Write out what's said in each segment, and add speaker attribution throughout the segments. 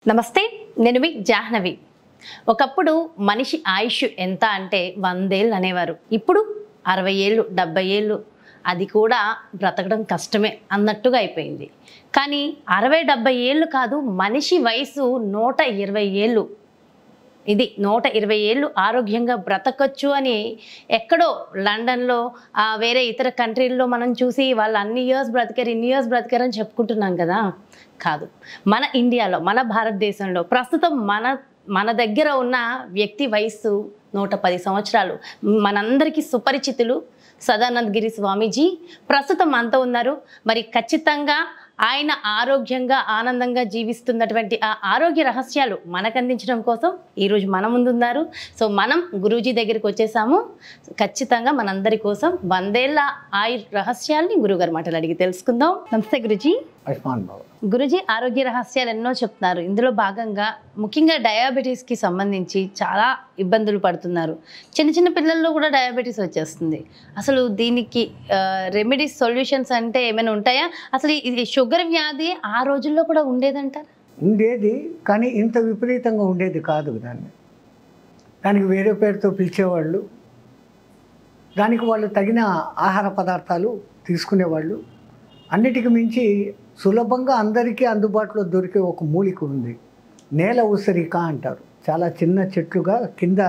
Speaker 1: నమస్తే, నేను మీ జాహ్నవి. ఒకప్పుడు మనిషి ఆయుష్ ఎంత అంటే 100 ఏళ్ళు అనేవారు. ఇప్పుడు 60 ఏళ్ళు 70 ఏళ్ళు అది కూడా బ్రతకడం కష్టమే అన్నట్టుగా అయిపోయింది. కానీ 60-70 ఏళ్ళు కాదు, మనిషి వయసు 120 ఏళ్ళు. ఇది 120 ఏళ్ళు ఆరోగ్యంగా బ్రతకొచ్చు అని ఎక్కడో లండన్లో వేరే ఇతర కంట్రీల్లో మనం చూసి వాళ్ళు అన్ని ఇయర్స్ బ్రతికారు, ఇన్ని ఇయర్స్ బ్రతికారు అని చెప్పుకుంటున్నాం కదా. కాదు, మన ఇండియాలో, మన భారతదేశంలో ప్రస్తుతం మన దగ్గర ఉన్న వ్యక్తి వయస్సు 110 సంవత్సరాలు. మనందరికీ సుపరిచితులు సదానంద గిరి స్వామీజీ ప్రస్తుతం మనతో ఉన్నారు. మరి ఖచ్చితంగా ఆయన ఆరోగ్యంగా ఆనందంగా జీవిస్తున్నటువంటి ఆ ఆరోగ్య రహస్యాలు మనకు అందించడం కోసం ఈరోజు మన ముందు ఉన్నారు. సో మనం గురూజీ దగ్గరికి వచ్చేసాము. ఖచ్చితంగా మనందరి కోసం 100 ఏళ్ళ రహస్యాల్ని గురుగారు మాటలు అడిగి తెలుసుకుందాం. నమస్తే గురుజీ. గురుజీ, ఆరోగ్య రహస్యాలు ఎన్నో చెప్తున్నారు. ఇందులో భాగంగా ముఖ్యంగా డయాబెటీస్కి సంబంధించి చాలా ఇబ్బందులు పడుతున్నారు. చిన్న చిన్న పిల్లల్లో కూడా డయాబెటీస్ వచ్చేస్తుంది. అసలు దీనికి రెమెడీస్, సొల్యూషన్స్ అంటే ఏమైనా ఉంటాయా? అసలు ఇది షుగర్ వ్యాధి ఆ రోజుల్లో కూడా ఉండేదంటారా?
Speaker 2: ఉండేది, కానీ ఇంత విపరీతంగా ఉండేది కాదు. దానికి వేరే పేరుతో పిలిచేవాళ్ళు. దానికి వాళ్ళు తగిన ఆహార పదార్థాలు తీసుకునేవాళ్ళు. అన్నిటికి మించి సులభంగా అందరికీ అందుబాటులో దొరికే ఒక మూలిక ఉంది, నేల ఉసిరిక అంటారు. చాలా చిన్న చెట్లుగా కింద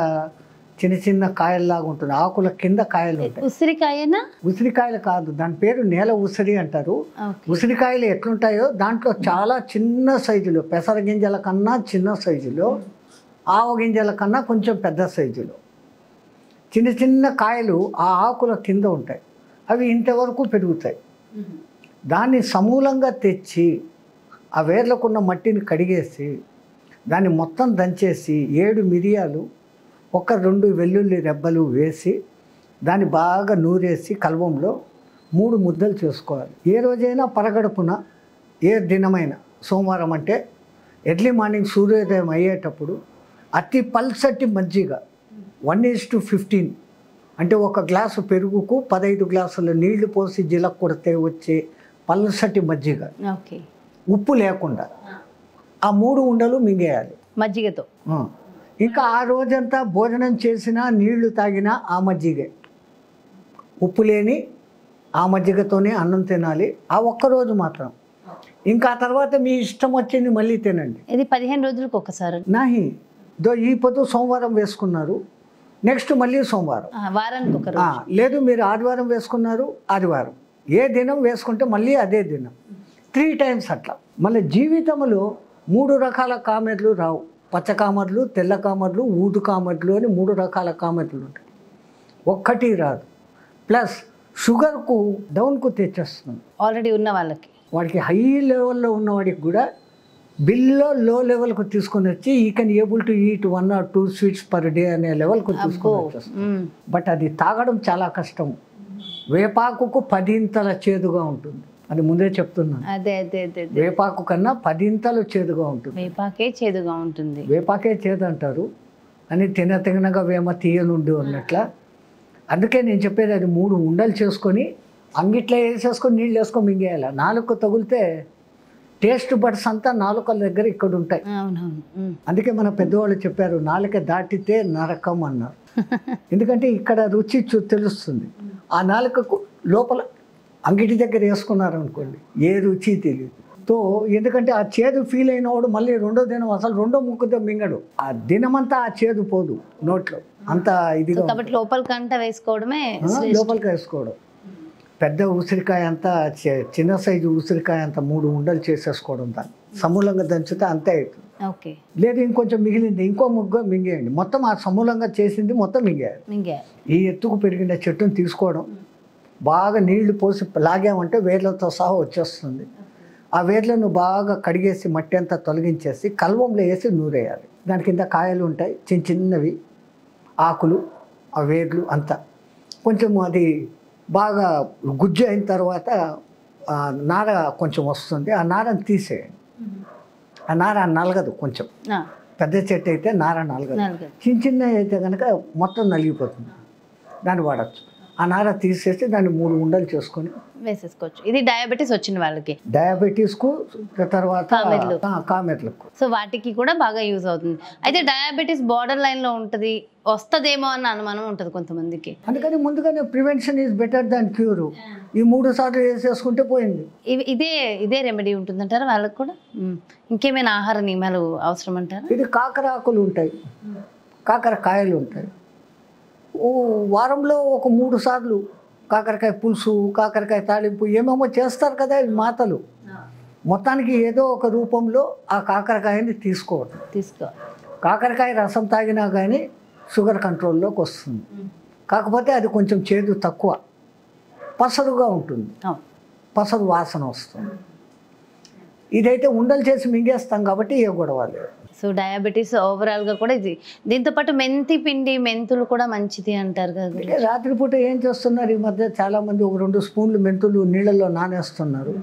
Speaker 2: చిన్న చిన్న కాయల్లాగా ఉంటుంది, ఆకుల కింద కాయలు ఉంటాయి.
Speaker 1: ఉసిరికాయనా?
Speaker 2: ఉసిరికాయలు కాదు, దాని పేరు నేల ఉసిరి అంటారు. ఉసిరికాయలు ఎట్లుంటాయో దాంట్లో చాలా చిన్న సైజులో, పెసర గింజల కన్నా చిన్న సైజులో, ఆవ గింజల కన్నా కొంచెం పెద్ద సైజులో చిన్న చిన్న కాయలు ఆ ఆకుల కింద ఉంటాయి. అవి ఇంతవరకు పెరుగుతాయి. దాన్ని సమూలంగా తెచ్చి ఆ వేర్లకున్న మట్టిని కడిగేసి దాన్ని మొత్తం దంచేసి 7 మిరియాలు 1-2 వెల్లుల్లి రెబ్బలు వేసి దాన్ని బాగా నూరేసి కల్వంలో 3 ముద్దలు చేసుకోవాలి. ఏ రోజైనా పరగడుపున, ఏ దినమైనా, సోమవారం అంటే ఎర్లీ మార్నింగ్ సూర్యోదయం అయ్యేటప్పుడు అతి పల్సటి మజ్జిగ 1:15 అంటే 1 గ్లాసు పెరుగుకు 15 గ్లాసుల నీళ్లు పోసి జిలక కొడితే వచ్చే పల్సటి మజ్జిగ, ఉప్పు లేకుండా ఆ 3 ఉండలు మింగేయాలి
Speaker 1: మజ్జిగతో.
Speaker 2: ఇంకా ఆ రోజంతా భోజనం చేసినా నీళ్లు తాగినా ఆ మజ్జిగే, ఉప్పు లేని ఆ మజ్జిగతోనే అన్నం తినాలి. ఆ ఒక్కరోజు మాత్రం. ఇంకా తర్వాత మీ ఇష్టం వచ్చింది మళ్ళీ తినండి.
Speaker 1: ఇది 15 రోజులకు ఒకసారి
Speaker 2: నాహి ఈ పొద్దు సోమవారం వేసుకున్నారు, నెక్స్ట్ మళ్ళీ సోమవారం,
Speaker 1: వారానికి ఒక రోజు.
Speaker 2: లేదు మీరు ఆదివారం వేసుకున్నారు, ఆదివారం, ఏ దినం వేసుకుంటే మళ్ళీ అదే దినం, 3 టైమ్స్ అట్లా. మళ్ళీ జీవితంలో 3 రకాల కామెర్లు రావు. పచ్చ కామెర్లు, తెల్ల కామెర్లు, ఊదు కామెర్లు అని 3 రకాల కామెర్లు ఉంటాయి. ఒక్కటి రాదు. ప్లస్ షుగర్కు డౌన్కు తెచ్చేస్తుంది.
Speaker 1: ఆల్రెడీ ఉన్న వాళ్ళకి,
Speaker 2: వాడికి హై లెవెల్లో ఉన్నవాడికి కూడా బిల్లో లో లెవెల్కు తీసుకొని వచ్చి ఈ can able to eat 1 or 2 sweets per day అనే లెవెల్కు తీసుకొని వచ్చేస్తుంది. బట్ అది తాగడం చాలా కష్టం. వేపాకుకు 10 ఇంతల చేదుగా ఉంటుంది, అది ముందే చెప్తున్నాను.
Speaker 1: అదే
Speaker 2: వేపాకు కన్నా 10 ఇంతలు చేదుగా ఉంటుంది.
Speaker 1: వేపాకే చేదుగా ఉంటుంది.
Speaker 2: వేపాకే చేదు అంటారు అని తినగా వేమ తీయనుండు అన్నట్ల. అందుకే నేను చెప్పేది, అది 3 ఉండలు చేసుకొని అంగిట్లో వేసేసుకొని నీళ్ళు వేసుకొని మింగేయాలి. నాలుగు తగిలితే టేస్ట్ బడ్స్ అంతా నాలుకల దగ్గర ఇక్కడ ఉంటాయి. అందుకే మన పెద్దవాళ్ళు చెప్పారు, నాలుక దాటితే నరకం అన్నారు. ఎందుకంటే ఇక్కడ రుచి తెలుస్తుంది. ఆ నాలుకకు లోపల అంగిటి దగ్గర వేసుకున్నారు అనుకోండి, ఏ రుచి తెలియదు. ఎందుకంటే ఆ చేదు ఫీల్ అయినవాడు మళ్ళీ రెండో దినం అసలు రెండో ముక్కుతో మింగడు. ఆ దినమంతా ఆ చేదు పోదు నోట్లో, అంత ఇదిగా.
Speaker 1: కాబట్టి లోపలికంట వేసుకోవడమే,
Speaker 2: లోపలికి వేసుకోవడం. పెద్ద ఉసిరికాయ అంతా, చిన్న సైజు ఉసిరికాయ అంతా 3 ఉండలు చేసేసుకోవడం, దాన్ని సమూలంగా దంచితే అంతే అవుతుంది. లేదు ఇంకొంచెం మిగిలింది, ఇంకో ముగ్గు మింగేయండి. మొత్తం ఆ సమూలంగా చేసింది మొత్తం మింగేయాలి. ఈ ఎత్తుకు పెరిగిన చెట్టును తీసుకోవడం, బాగా నీళ్లు పోసి లాగామంటే వేర్లతో సహా వచ్చేస్తుంది. ఆ వేర్లను బాగా కడిగేసి మట్టి అంతా తొలగించేసి కల్వంలో వేసి నూరేయాలి. దాని కింద కాయలు ఉంటాయి, చిన్న చిన్నవి ఆకులు, ఆ వేర్లు అంతా. కొంచెం అది బాగా గుజ్జు అయిన తర్వాత నార కొంచెం వస్తుంది, ఆ నారని తీసేయండి. ఆ నార నలగదు, కొంచెం పెద్ద చెట్టు అయితే నార నలగదు. చిన్న చిన్న అయితే కనుక మొత్తం నలిగిపోతుంది, దాన్ని వాడచ్చు. ఆ నార తీసేసి దాన్ని 3 ఉండలు చేసుకొని
Speaker 1: వేసేసుకోవచ్చు. ఇది డయాబెటీస్ వచ్చిన వాళ్ళకి,
Speaker 2: డయాబెటీస్కు తర్వాత కామెర్లకు.
Speaker 1: సో వాటికి కూడా బాగా యూజ్ అవుతుంది. అయితే డయాబెటీస్ బార్డర్ లైన్లో ఉంటుంది, వస్తుందేమో అన్న అనుమానం ఉంటుంది కొంతమందికి.
Speaker 2: అందుకని ముందుగానే prevention is better than cure. ఈ 3 సార్లు వేసేసుకుంటే పోయింది.
Speaker 1: ఇదే రెమెడీ ఉంటుందంటారా వాళ్ళకి కూడా? ఇంకేమైనా ఆహార నియమాలు అవసరం అంటారా?
Speaker 2: ఇది కాకరాకులు ఉంటాయి, కాకరకాయలు ఉంటాయి. వారంలో ఒక 3 సార్లు కాకరకాయ పులుసు, కాకరకాయ తాలింపు ఏమేమో చేస్తారు కదా ఈ మాతలు. మొత్తానికి ఏదో ఒక రూపంలో ఆ కాకరకాయని తీసుకోవాలి. కాకరకాయ రసం తాగినా కానీ షుగర్ కంట్రోల్లోకి వస్తుంది. కాకపోతే అది కొంచెం చేదు తక్కువ, పసరుగా ఉంటుంది, పసరు వాసన వస్తుంది. ఇదైతే ఉండలు చేసి మింగేస్తాం కాబట్టి ఏ గొడవ లేదు.
Speaker 1: సో డయాబెటీస్ ఓవరాల్గా కూడా ఇది. దీంతోపాటు మెంతి పిండి, మెంతులు కూడా మంచిది అంటారు కదా.
Speaker 2: రాత్రిపూట ఏం చేస్తున్నారు ఈ మధ్య చాలామంది, ఒక 2 స్పూన్లు మెంతులు నీళ్ళల్లో నానేస్తున్నారు.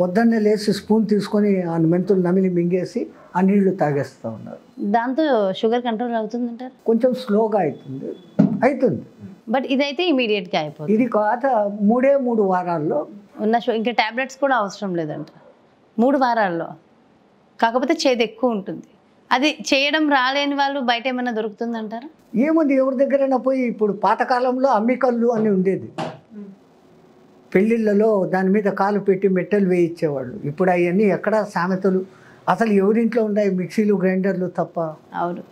Speaker 2: పొద్దున్నే లేచి స్పూన్ తీసుకొని ఆ మెంతులు నమిలి మింగేసి ఆ నీళ్లు తాగేస్తూ ఉన్నారు.
Speaker 1: దాంతో షుగర్ కంట్రోల్ అవుతుందంటారు?
Speaker 2: కొంచెం స్లోగా అవుతుంది.
Speaker 1: బట్ ఇదైతే ఇమీడియట్గా అయిపోతుంది.
Speaker 2: ఇది కాక 3 వారాల్లో
Speaker 1: ఇంకా టాబ్లెట్స్ కూడా అవసరం లేదంట 3 వారాల్లో. కాకపోతే చేదు ఎక్కువ ఉంటుంది. అది చేయడం రాలేని వాళ్ళు బయట ఏమైనా దొరుకుతుందంటారా?
Speaker 2: ఏముంది, ఎవరి దగ్గరైనా పోయి. ఇప్పుడు పాతకాలంలో అమ్మికల్లు అని ఉండేది, పెళ్ళిళ్ళలో దాని మీద కాలు పెట్టి మెట్టెలు వేయించేవాళ్ళు. ఇప్పుడు అవన్నీ ఎక్కడ సామెతలు, అసలు ఎవరింట్లో ఉన్నాయి మిక్సీలు గ్రైండర్లు తప్ప. అవును,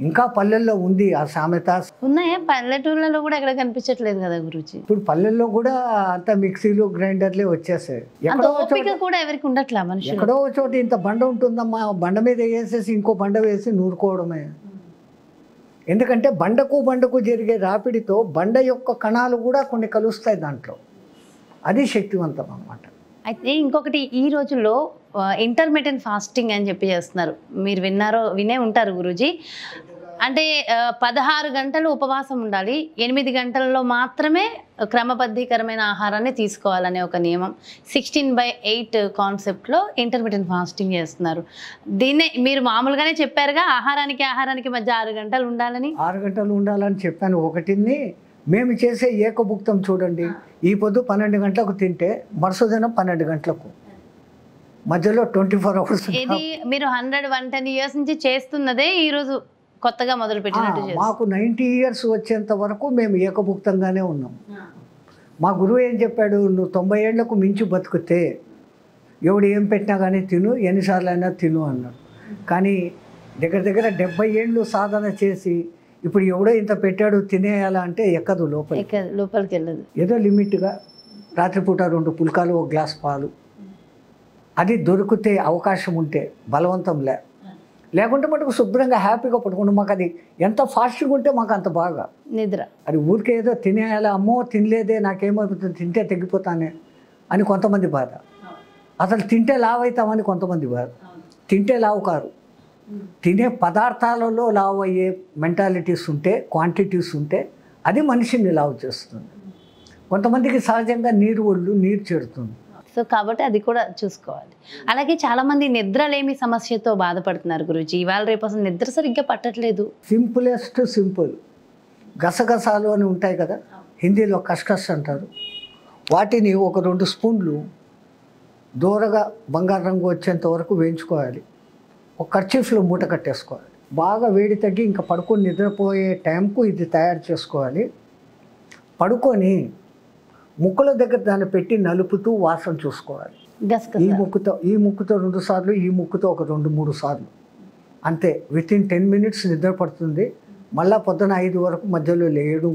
Speaker 2: ఇంకా పల్లెల్లో ఉంది ఆ సామెత.
Speaker 1: ఉన్నాయా? పల్లెటూళ్ళలో కూడా ఎక్కడ కనిపించట్లేదు కదా గురూజీ.
Speaker 2: ఇప్పుడు పల్లెల్లో కూడా అంత మిక్సీలు గ్రైండర్లే వచ్చేసాయి.
Speaker 1: కూడా ఎవరికి ఉండట్లా మనుషులు.
Speaker 2: ఎక్కడో చోట ఇంత బండ ఉంటుందమ్మా, బండ మీద వేసేసి ఇంకో బండ వేసి నూరుకోవడమే. ఎందుకంటే బండకు జరిగే రాపిడితో బండ యొక్క కణాలు కూడా కొన్ని కలుస్తాయి దాంట్లో. అది శక్తివంతం అన్నమాట.
Speaker 1: అయితే ఇంకొకటి, ఈ రోజుల్లో ఇంటర్మిటెంట్ ఫాస్టింగ్ అని చెప్పి చేస్తున్నారు. మీరు వినే ఉంటారు గురూజీ. అంటే 16 గంటలు ఉపవాసం ఉండాలి, 8 గంటల్లో మాత్రమే క్రమబద్ధీకరమైన ఆహారాన్ని తీసుకోవాలనే ఒక నియమం. 16/8 కాన్సెప్ట్లో ఇంటర్మిటెంట్ ఫాస్టింగ్ చేస్తున్నారు. దీన్నే మీరు మామూలుగానే చెప్పారుగా, ఆహారానికి మధ్య 6 గంటలు ఉండాలని.
Speaker 2: 6 గంటలు ఉండాలని చెప్పాను. ఒకటిని మేము చేసే ఏకభుక్తం చూడండి, ఈ పొద్దు 12 గంటలకు తింటే మరుసదినం 12 గంటలకు, మధ్యలో 24 అవర్స్.
Speaker 1: ఇది మీరు 110 ఇయర్స్ నుంచి చేస్తున్నదే ఈరోజు కొత్తగా మొదలు పెట్టినట్టు?
Speaker 2: మాకు 90 ఇయర్స్ వచ్చేంత వరకు మేము ఏకభుక్తంగానే ఉన్నాం. మా గురువు ఏం చెప్పాడు, నువ్వు 90 ఏళ్లకు మించి బతుకుతే ఎవడు ఏం పెట్టినా కానీ తిను, ఎన్నిసార్లు అయినా తిను అన్నాడు. కానీ దగ్గర 70 ఏళ్ళు సాధన చేసి ఇప్పుడు ఎవడో ఇంత పెట్టాడు తినేయాలా అంటే ఎక్కదు,
Speaker 1: లోపలికి వెళ్ళదు.
Speaker 2: ఏదో లిమిట్గా రాత్రిపూట 2 పుల్కాలు, 1 గ్లాస్ పాలు, అది దొరికితే అవకాశం ఉంటే, బలవంతం లేకుంటే మటుకు శుభ్రంగా హ్యాపీగా పడుకుంటాం. మాకు అది ఎంత ఫాస్ట్గా ఉంటే మాకు అంత బాగా
Speaker 1: నిద్ర.
Speaker 2: అది ఊరికే ఏదో తినేయాలా, అమ్మో తినలేదే నాకేమైపోతుంది, తింటే తగ్గిపోతానే అని కొంతమంది బాధ, అసలు తింటే లావు అవుతామని కొంతమంది బాధ. తింటే లావు కారు, తినే పదార్థాలలో లావు అయ్యే మెంటాలిటీస్ ఉంటే, క్వాంటిటీస్ ఉంటే అది మనిషిని లావు చేస్తుంది. కొంతమందికి సహజంగా నీరు చేరుతుంది.
Speaker 1: సో కాబట్టి అది కూడా చూసుకోవాలి. అలాగే చాలామంది నిద్రలేమి సమస్యతో బాధపడుతున్నారు గురూజీ. ఇవాళ రేపు అసలు నిద్ర సరిగ్గా పట్టట్లేదు.
Speaker 2: సింపుల్ గసగసాలు అని ఉంటాయి కదా, హిందీలో కష్కస్ అంటారు. వాటిని ఒక 2 స్పూన్లు దూరగా బంగారు రంగు వచ్చేంత వరకు వేయించుకోవాలి. ఒక కర్చీఫ్లో మూట కట్టేసుకోవాలి. బాగా వేడి తగ్గి ఇంకా పడుకొని నిద్రపోయే టైంకు ఇది తయారు చేసుకోవాలి. పడుకొని ముక్కుల దగ్గర దాన్ని పెట్టి నలుపుతూ వాసన చూసుకోవాలి. ఈ ముక్కుతో 2 సార్లు, ఈ ముక్కుతో ఒక 2-3 సార్లు, అంతే. వితిన్ 10 మినిట్స్ నిద్ర పడుతుంది. మళ్ళీ పొద్దున 5 వరకు మధ్యలో లేడు.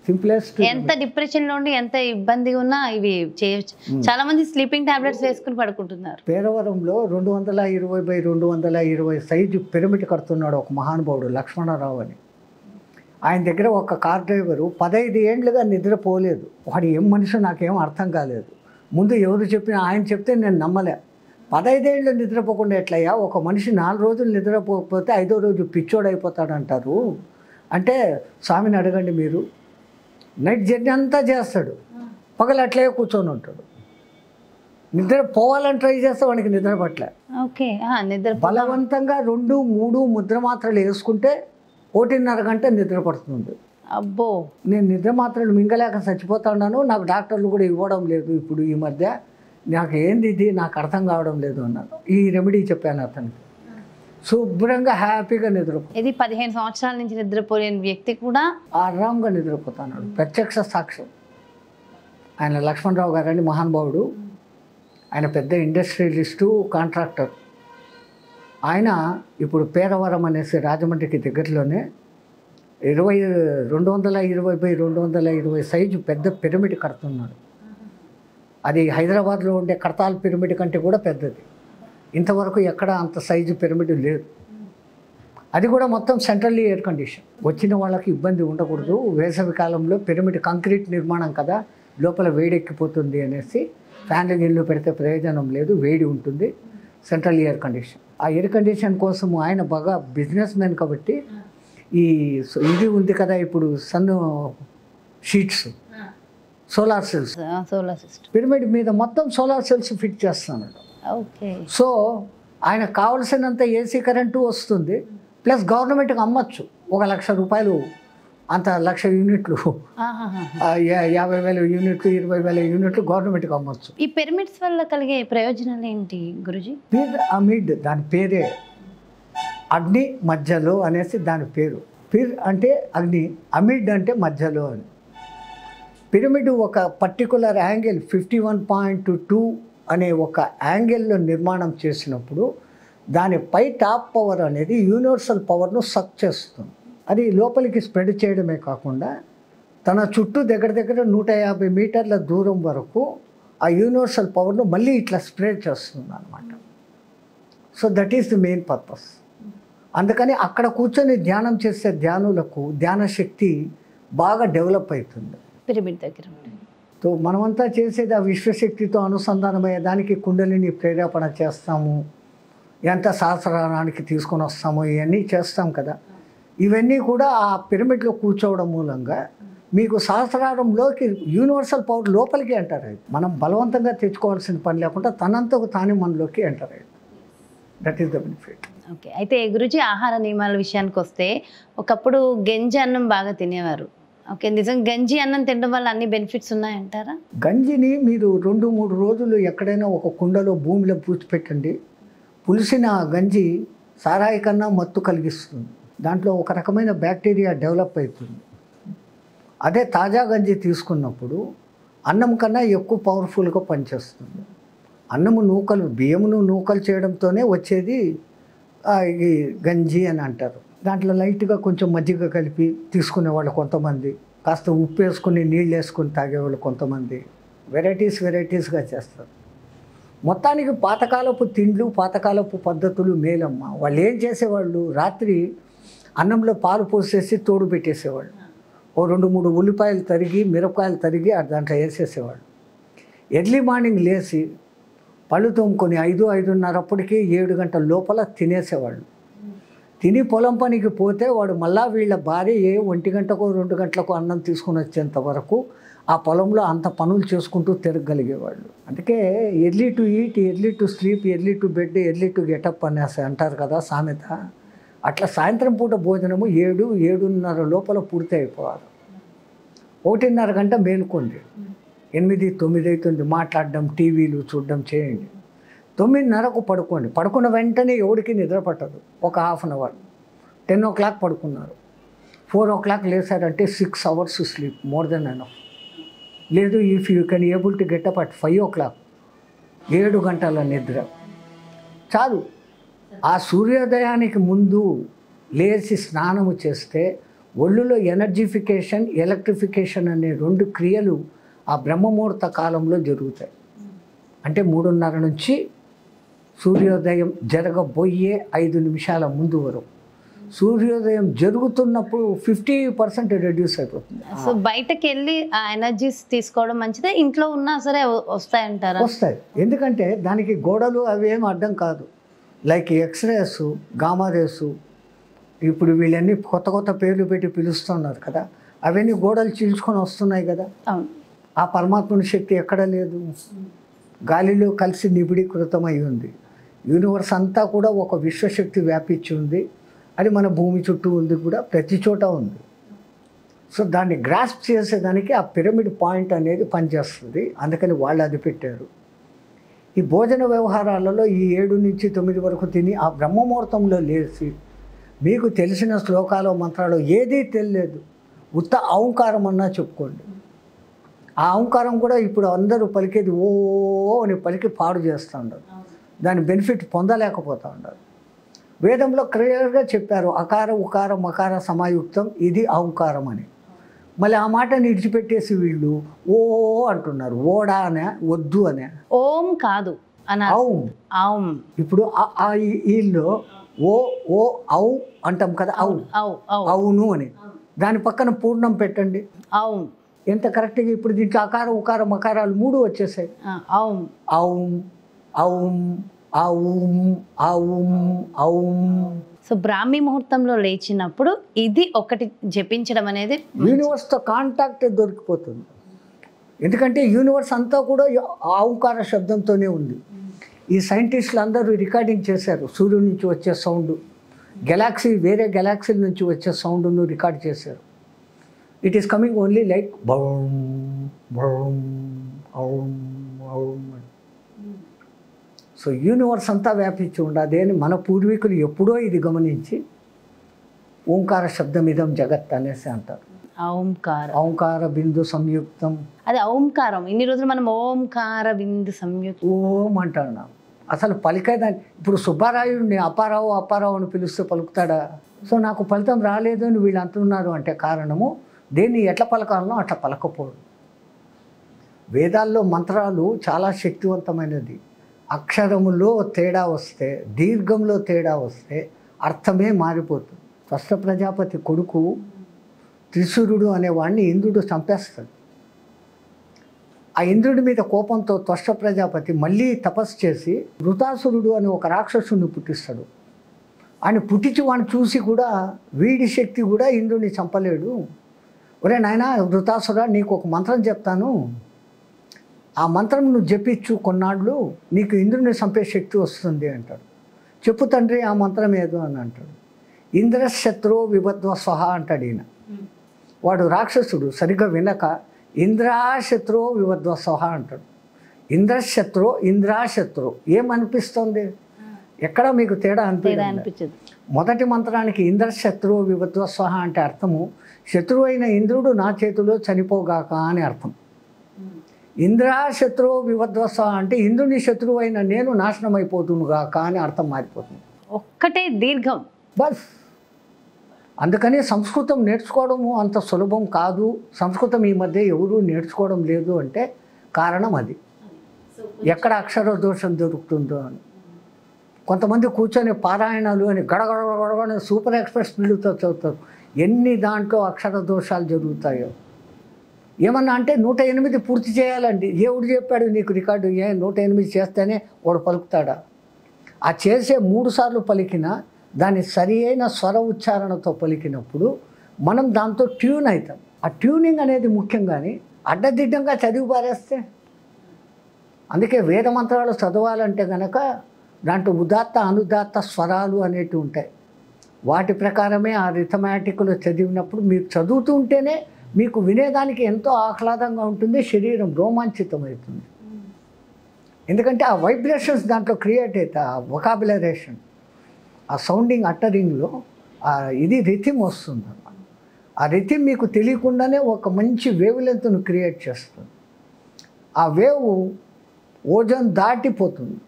Speaker 2: సింప్లెస్ట్.
Speaker 1: ఎంత డిప్రెషన్లో ఉండి ఎంత ఇబ్బందిగా ఉన్నా ఇవి చేయొచ్చు. చాలా మంది స్లీపింగ్ టాబ్లెట్స్ వేసుకుని పడుకుంటున్నారు.
Speaker 2: పేరవరంలో 220x220 సైజు పిరమిడ్ కడుతున్నాడు ఒక మహానుభావుడు, లక్ష్మణరావు అని. ఆయన దగ్గర ఒక కార్ డ్రైవరు 15 ఏళ్ళుగా నిద్రపోలేదు. వాడు ఏం మనిషి నాకేం అర్థం కాలేదు. ముందు ఎవరు చెప్పినా ఆయన చెప్తే నేను నమ్మలే. 15 ఏళ్ళు నిద్రపోకుండా ఎట్లయ్యా, ఒక మనిషి 4 రోజులు నిద్రపోకపోతే 5వ రోజు పిచ్చోడు అయిపోతాడంటారు. అంటే స్వామిని అడగండి మీరు. నైట్ జర్నీ అంతా చేస్తాడు, పగలు అట్లే కూర్చొని ఉంటాడు. నిద్ర పోవాలని ట్రై చేస్తే వాడికి నిద్ర పట్టలే. బలవంతంగా 2-3 ముద్ర మాత్రలు వేసుకుంటే 1.5 గంట నిద్ర పడుతుంది.
Speaker 1: అబ్బో.
Speaker 2: నేను నిద్ర మాత్రలు మింగలేక చచ్చిపోతా ఉన్నాను, నాకు డాక్టర్లు కూడా ఇవ్వడం లేదు ఇప్పుడు ఈ మధ్య, నాకు ఏంది ఇది నాకు అర్థం కావడం లేదు అన్నాను. ఈ రెమెడీ చెప్పాను అతనికి, శుభ్రంగా హ్యాపీగా నిద్రపో.
Speaker 1: ఇది 15 సంవత్సరాల నుంచి నిద్రపోలేని వ్యక్తి కూడా
Speaker 2: ఆరాంగా నిద్రపోతున్నాడు. ప్రత్యక్ష సాక్ష్యం. ఆయన లక్ష్మణరావు గారని మహానుభావుడు, ఆయన పెద్ద ఇండస్ట్రియలిస్టు, కాంట్రాక్టర్. ఆయన ఇప్పుడు పేరవరం అనేసి రాజమండ్రికి దగ్గరలోనే 220x220 సైజు పెద్ద పిరమిడ్ కడుతున్నాడు. అది హైదరాబాద్లో ఉండే కడతాల్ పిరమిడ్ కంటే కూడా పెద్దది. ఇంతవరకు ఎక్కడ అంత సైజు పిరమిడ్ లేదు. అది కూడా మొత్తం సెంట్రల్లీ ఎయిర్ కండిషన్. వచ్చిన వాళ్ళకి ఇబ్బంది ఉండకూడదు, వేసవి కాలంలో పిరమిడ్ కాంక్రీట్ నిర్మాణం కదా, లోపల వేడెక్కిపోతుంది అనేసి ఫ్యాన్లు గిన్లు పెడితే ప్రయోజనం లేదు, వేడి ఉంటుంది, సెంట్రల్ ఎయిర్ కండిషన్. ఆ ఎయిర్ కండిషన్ కోసం ఆయన బాగా బిజినెస్ మ్యాన్ కాబట్టి ఇది ఉంది కదా ఇప్పుడు sun sheets, solar cells, pyramid మీద మొత్తం సోలార్ సెల్స్ ఫిట్ చేస్తున్నాడు.
Speaker 1: ఓకే.
Speaker 2: సో ఆయనకు కావలసినంత ఏసీ కరెంటు వస్తుంది, ప్లస్ గవర్నమెంట్కి అమ్మచ్చు. 1,00,000 రూపాయలు అంత 1,00,000 యూనిట్లు, 50,000 యూనిట్లు, 20,000 యూనిట్లు గవర్నమెంట్కి అమ్మచ్చు.
Speaker 1: ఈ పిరమిడ్స్ వల్ల కలిగే ప్రయోజనాలు ఏంటి గురుజీ?
Speaker 2: పిర్ అమిడ్ దాని పేరే, అగ్ని మధ్యలో అనేసి దాని పేరు. పిర్ అంటే అగ్ని, అమిడ్ అంటే మధ్యలో అని. పిరమిడ్ ఒక పర్టికులర్ యాంగిల్ 51.2 అనే ఒక యాంగిల్లో నిర్మాణం చేసినప్పుడు దానిపై టాప్ పవర్ అనేది యూనివర్సల్ పవర్ను సక్ చేస్తుంది. అది లోపలికి స్ప్రెడ్ చేయడమే కాకుండా తన చుట్టూ దగ్గర 150 మీటర్ల దూరం వరకు ఆ యూనివర్సల్ పవర్ను మళ్ళీ ఇట్లా స్ప్రెడ్ చేస్తుంది అన్నమాట. So that is the main purpose. అందుకని అక్కడ కూర్చొని ధ్యానం చేసే ధ్యానులకు ధ్యాన శక్తి బాగా డెవలప్ అవుతుంది
Speaker 1: పిరమిడ్ దగ్గర.
Speaker 2: సో మనమంతా చేసేది ఆ విశ్వశక్తితో అనుసంధానమయ్యే దానికి కుండలిని ప్రేరేపణ చేస్తాము, ఎంత సహస్రానికి తీసుకొని వస్తాము, ఇవన్నీ చేస్తాం కదా. ఇవన్నీ కూడా ఆ పిరమిడ్లో కూర్చోవడం మూలంగా మీకు సహస్రారంలోకి యూనివర్సల్ పవర్ లోపలికి ఎంటర్ అయ్యింది. మనం బలవంతంగా తెచ్చుకోవాల్సిన పని లేకుండా తనంతకు తానే మనలోకి ఎంటర్ అయ్యింది. That is the benefit.
Speaker 1: Okay. అయితే గురుజీ ఆహార నియమాల విషయానికి వస్తే ఒకప్పుడు గంజి అన్నం బాగా తినేవారు. ఓకే, నిజం గంజి అన్నం తినడం వల్ల అన్ని బెనిఫిట్స్ ఉన్నాయంటారా?
Speaker 2: గంజిని మీరు 2-3 రోజులు ఎక్కడైనా ఒక కుండలో భూమిలో పూడ్చిపెట్టండి. పులిసిన గంజి సారాయి కన్నా మత్తు కలిగిస్తుంది. దాంట్లో ఒక రకమైన బ్యాక్టీరియా డెవలప్ అవుతుంది. అదే తాజా గంజి తీసుకున్నప్పుడు అన్నం కన్నా ఎక్కువ పవర్ఫుల్గా పనిచేస్తుంది. అన్నము నూకలు, బియ్యమును నూకలు చేయడంతోనే వచ్చేది ఈ గంజి అని అంటారు. దాంట్లో లైట్గా కొంచెం మజ్జిగ కలిపి తీసుకునేవాళ్ళు కొంతమంది, కాస్త ఉప్పు వేసుకుని నీళ్ళు వేసుకుని తాగేవాళ్ళు కొంతమంది, వెరైటీస్గా చేస్తారు. మొత్తానికి పాతకాలపు తిండ్లు, పాతకాలపు పద్ధతులు మేలమ్మ. వాళ్ళు ఏం చేసేవాళ్ళు, రాత్రి అన్నంలో పాలు పోసేసి తోడు పెట్టేసేవాళ్ళు. ఓ 2-3 ఉల్లిపాయలు తరిగి, మిరపకాయలు తరిగి దాంట్లో వేసేసేవాళ్ళు. ఎర్లీ మార్నింగ్ లేచి పళ్ళు తోముకొని 5-5:30 7 గంటల లోపల తినేసేవాళ్ళు. తిని పొలం పనికి పోతే వాడు మళ్ళా వీళ్ళ భార్య 1 గంటకో 2 గంటలకో అన్నం తీసుకుని వచ్చేంత వరకు ఆ పొలంలో అంత పనులు చేసుకుంటూ తిరగలిగేవాళ్ళు. అందుకే early to eat, early to sleep, early to bed, early to get up అనేసి అంటారు కదా సామెత. అట్లా సాయంత్రం పూట భోజనము 7-7:30 లోపల పూర్తి అయిపోవాలి. 1:30 గంట మేలుకోండి. 8-9 అవుతుంది, మాట్లాడడం, టీవీలు చూడడం చేయండి. 9:30కు పడుకోండి. పడుకున్న వెంటనే ఎవరికి నిద్ర పట్టదు. ఒక హాఫ్ అన్ అవర్, 10 o'clock పడుకున్నారు, 4 o'clock లేసారంటే 6 hours sleep, more than enough. లేదు, if you can able to get up at 5 o'clock, 7 గంటల నిద్ర చాలు. ఆ సూర్యోదయానికి ముందు లేచి స్నానము చేస్తే ఒళ్ళులో ఎనర్జిఫికేషన్, ఎలక్ట్రిఫికేషన్ అనే 2 క్రియలు ఆ బ్రహ్మముహూర్త కాలంలో జరుగుతాయి. అంటే 3:30 నుంచి సూర్యోదయం జరగబోయే 5 నిమిషాల ముందు వరకు. సూర్యోదయం జరుగుతున్నప్పుడు 50% రెడ్యూస్ అయిపోతుంది.
Speaker 1: సో బయటకు వెళ్ళి ఆ ఎనర్జీస్ తీసుకోవడం మంచిదే, ఇంట్లో ఉన్నా సరే వస్తాయంటారా?
Speaker 2: వస్తాయి. ఎందుకంటే దానికి గోడలు అవి ఏం అడ్డం కాదు. లైక్ ఎక్స్రేస్, గామా రేసు, ఇప్పుడు వీళ్ళన్నీ కొత్త పేర్లు పెట్టి పిలుస్తున్నారు కదా, అవన్నీ గోడలు చీల్చుకొని వస్తున్నాయి కదా. ఆ పరమాత్మని శక్తి ఎక్కడ లేదు, గాలిలో కలిసి నిబిడీకృతమై ఉంది. యూనివర్స్ అంతా కూడా ఒక విశ్వశక్తి వ్యాపించి ఉంది. అది మన భూమి చుట్టూ ఉంది కూడా, ప్రతి చోట ఉంది. సో దాన్ని గ్రాస్ప్ చేసేదానికి ఆ పిరమిడ్ పాయింట్ అనేది పనిచేస్తుంది. అందుకని వాళ్ళు అది పెట్టారు. ఈ భోజన వ్యవహారాలలో ఈ 7 నుంచి 9 వరకు తిని ఆ బ్రహ్మముహూర్తంలో లేచి మీకు తెలిసిన శ్లోకాలు మంత్రాలు ఏదీ తెలియలేదు, ఉత్త అహంకారం అన్నా చెప్పుకోండి. ఆ అహంకారం కూడా ఇప్పుడు అందరూ పలికేది ఓ అని పలికి పాడు చేస్తూ ఉండరు, దాని బెనిఫిట్ పొందలేకపోతూ ఉండరు. వేదంలో క్లియర్గా చెప్పారు అకార ఉకార మకార సమాయుక్తం, ఇది అహంకారం అని. మళ్ళీ ఆ మాటని విడిచిపెట్టేసి వీళ్ళు ఓ అంటున్నారు. ఓడా అనే, వద్దు అనే.
Speaker 1: ఓం కాదు
Speaker 2: ఔం.
Speaker 1: ఔం.
Speaker 2: ఇప్పుడు వీళ్ళు ఓ ఓ ఔ అంటాం కదా, ఔ అవును అని. దాని పక్కన పూర్ణం పెట్టండి,
Speaker 1: ఔం.
Speaker 2: ఎంత కరెక్ట్గా. ఇప్పుడు దీంట్లో అకార ఉకార మకారాలు 3 వచ్చేసాయి.
Speaker 1: ఔం
Speaker 2: ఔం ఔం ఔం ఔం ఔం.
Speaker 1: సో బ్రాహ్మీ ముహూర్తంలో లేచినప్పుడు ఇది ఒకటి జపించడం అనేది
Speaker 2: యూనివర్స్తో కాంటాక్ట్ దొరికిపోతుంది. ఎందుకంటే యూనివర్స్ అంతా కూడా ఓంకార శబ్దంతోనే ఉంది. ఈ సైంటిస్టులు అందరూ రికార్డింగ్ చేశారు. సూర్యుడి నుంచి వచ్చే సౌండ్, గెలాక్సీ వేరే గెలాక్సీల నుంచి వచ్చే సౌండ్ను రికార్డ్ చేశారు. It is coming only like బౌం బౌం ఔం ఔం. సో యూనివర్స్ అంతా వ్యాపించి ఉండదు అని మన పూర్వీకులు ఎప్పుడో ఇది గమనించి ఓంకార శబ్దమిదం జగత్ అనేసి అంటారు. ఓంకార బిందు సంయుక్తం.
Speaker 1: అది ఓంకారం. ఇన్ని రోజులు మనం ఓంకార బిందు సంయుక్తం
Speaker 2: ఓం అంటున్నాం. అసలు పలికేదాన్ని. ఇప్పుడు సుబ్బారాయుడిని అప్పారావు అప్పారావు అని పిలిస్తే పలుకుతాడా? సో నాకు ఫలితం రాలేదు అని వీళ్ళు అంటున్నారు అంటే కారణము దేన్ని ఎట్లా పలకాలనో అట్లా పలకపోవడం. వేదాల్లో మంత్రాలు చాలా శక్తివంతమైనది. అక్షరములో తేడా వస్తే, దీర్ఘంలో తేడా వస్తే అర్థమే మారిపోతుంది. త్వష్ట ప్రజాపతి కొడుకు త్రిశూరుడు అనేవాడిని ఇంద్రుడు చంపేస్తాడు. ఆ ఇంద్రుడి మీద కోపంతో త్వష్ట ప్రజాపతి మళ్ళీ తపస్సు చేసి వృతాసురుడు అని ఒక రాక్షసుని పుట్టిస్తాడు. ఆయన పుట్టించి వాడిని చూసి కూడా వీడి శక్తి కూడా ఇంద్రుడిని చంపలేడు. ఒరే నాయనా వృతాసురా, నీకు ఒక మంత్రం చెప్తాను, ఆ మంత్రం నువ్వు జపించు కొన్నాళ్ళు, నీకు ఇంద్రుడిని చంపే శక్తి వస్తుంది అంటాడు. చెప్పు తండ్రి ఆ మంత్రం ఏదో అని అంటాడు. ఇంద్రశత్రు విభద్వ స్వహ అంటాడు ఈయన. వాడు రాక్షసుడు సరిగ్గా వినక ఇంద్రాశత్రు విభద్వ స్వహ అంటాడు. ఇంద్రశత్రు ఇంద్రాశత్రు ఏమనిపిస్తుంది? ఎక్కడ మీకు తేడా అనిపించదు. మొదటి మంత్రానికి ఇంద్రశత్రు విభద్వ స్వహ అంటే అర్థము శత్రువు అయిన ఇంద్రుడు నా చేతిలో చనిపోగాక అని అర్థం. ఇంద్రాశత్రు వివద్వస అంటే ఇంద్రుని శత్రువు అయిన నేను నాశనం అయిపోతుందిగా కానీ అర్థం మారిపోతుంది.
Speaker 1: ఒక్కటే దీర్ఘం
Speaker 2: బస్. అందుకని సంస్కృతం నేర్చుకోవడము అంత సులభం కాదు. సంస్కృతం ఈ మధ్య ఎవరూ నేర్చుకోవడం లేదు అంటే కారణం అది. ఎక్కడ అక్షర దోషం దొరుకుతుందో అని. కొంతమంది కూర్చొని పారాయణాలు అని గడగడగడగడ సూపర్ ఎక్స్ప్రెస్ స్పీడ్తో చదువుతారు. ఎన్ని దాంట్లో అక్షర దోషాలు జరుగుతాయో. ఏమన్నా అంటే 108 పూర్తి చేయాలండి. దేవుడు చెప్పాడు నీకు రికార్డు, 108 చేస్తేనే వాడు పలుకుతాడా? ఆ చేసే 3 సార్లు పలికినా దాని సరి అయిన స్వర ఉచ్చారణతో పలికినప్పుడు మనం దాంతో ట్యూన్ అవుతాం. ఆ ట్యూనింగ్ అనేది ముఖ్యం. కానీ అడ్డదిడ్డంగా చదివి పారేస్తే. అందుకే వేద మంత్రాలు చదవాలంటే కనుక దాంట్లో ఉదాత్త అనుదాత్త స్వరాలు అనేటివి ఉంటాయి. వాటి ప్రకారమే ఆ రిథమాటిక్లో చదివినప్పుడు మీరు చదువుతూ ఉంటేనే మీకు వినేదానికి ఎంతో ఆహ్లాదంగా ఉంటుంది, శరీరం రోమాంచితమవుతుంది. ఎందుకంటే ఆ వైబ్రేషన్స్ దాంట్లో క్రియేట్ అవుతాయి. ఆ వొకాబులరేషన్, ఆ సౌండింగ్ అట్టరింగ్లో ఇది రిథిమ్ వస్తుంది. ఆ రిథిమ్ మీకు తెలియకుండానే ఒక మంచి వేవ్ లెంత్ను క్రియేట్ చేస్తుంది. ఆ వేవ్ ఓజోన్ దాటిపోతుంది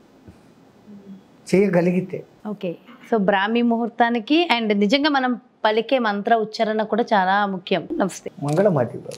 Speaker 2: చేయగలిగితే.
Speaker 1: ఓకే. సో బ్రాహ్మీ ముహూర్తానికి అండ్ నిజంగా మనం పలికే మంత్ర ఉచ్చారణ కూడా చాలా ముఖ్యం. నమస్తే.
Speaker 2: మంగళమాతి.